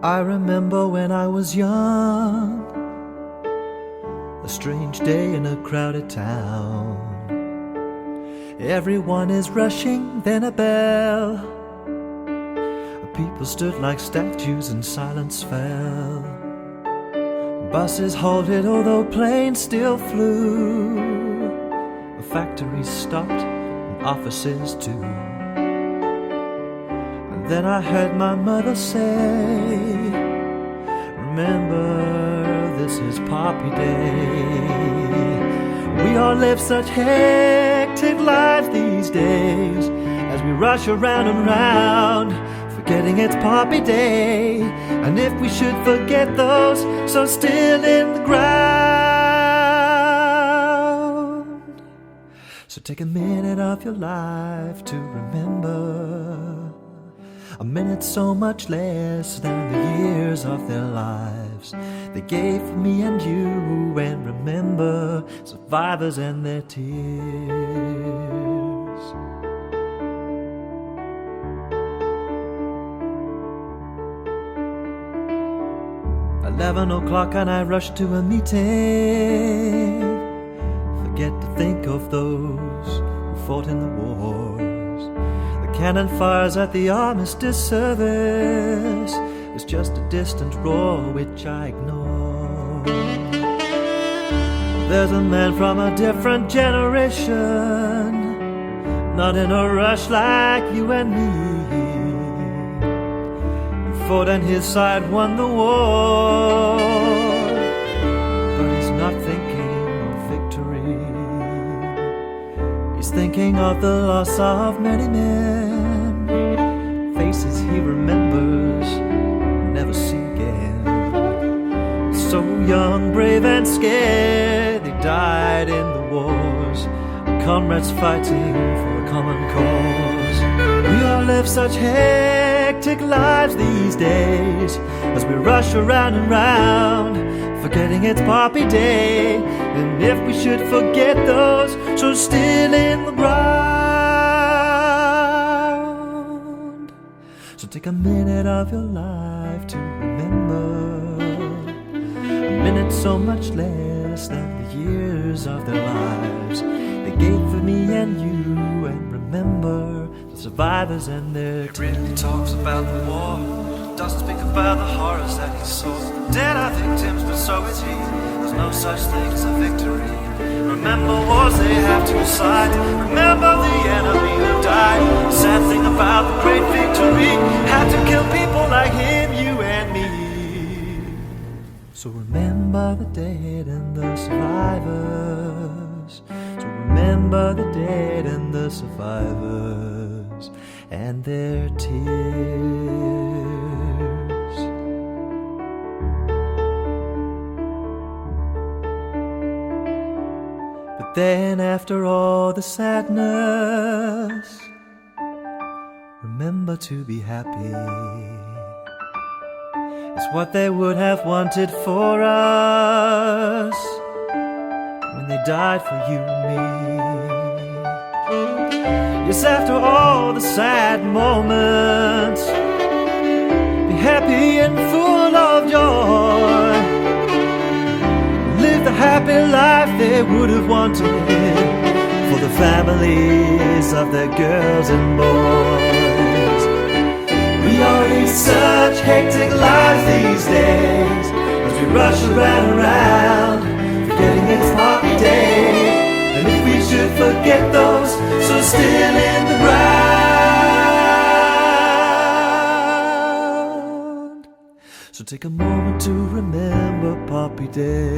I remember when I was young, a strange day in a crowded town. Everyone is rushing, then a bell. People stood like statues and silence fell. Buses halted although planes still flew. Factories stopped and offices too. And then I heard my mother say, remember, this is Poppy Day. We all live such hectic lives these days, as we rush around and round, forgetting it's Poppy Day. And if we should forget those so still in the ground, so take a minute of your life to remember. A minute so much less than the years of their lives they gave for me and you. And remember survivors and their tears. 11 o'clock and I rush to a meeting. Forget to think of those who fought in the wars. The cannon fires at the Armistice service is just a distant roar which I ignore. There's a man from a different generation, not in a rush like you and me. Fought and his side won the war, but he's not thinking of victory. He's thinking of the loss of many men, faces he remembers, never see again. So young, brave and scared, they died in the wars, comrades fighting for a common cause. We all live such hectic lives these days, as we rush around and round, forgetting it's Poppy Day. And if we should forget those so still in the ground, so take a minute of your life to remember. A minute so much less than the years of their lives they gave for me and you. And remember survivors and their tears. It really talks about the war, doesn't speak about the horrors that he saw. The dead are victims, but so is he. There's no such thing as a victory. Remember wars they have to decide. Remember the enemy who died. The sad thing about the great victory, had to kill people like him, you and me. So remember the dead and the survivors. So remember the dead and the survivors and their tears. But then after all the sadness, remember to be happy. It's what they would have wanted for us when they died for you and me. Yes, after all the sad moments, be happy and full of joy. Live the happy life they would have wanted for the families of their girls and boys. We all lead such hectic lives these days, as we rush around and around, forgetting it's Poppy Day. And if we should forget those so still in the ground, so take a moment to remember Poppy Day.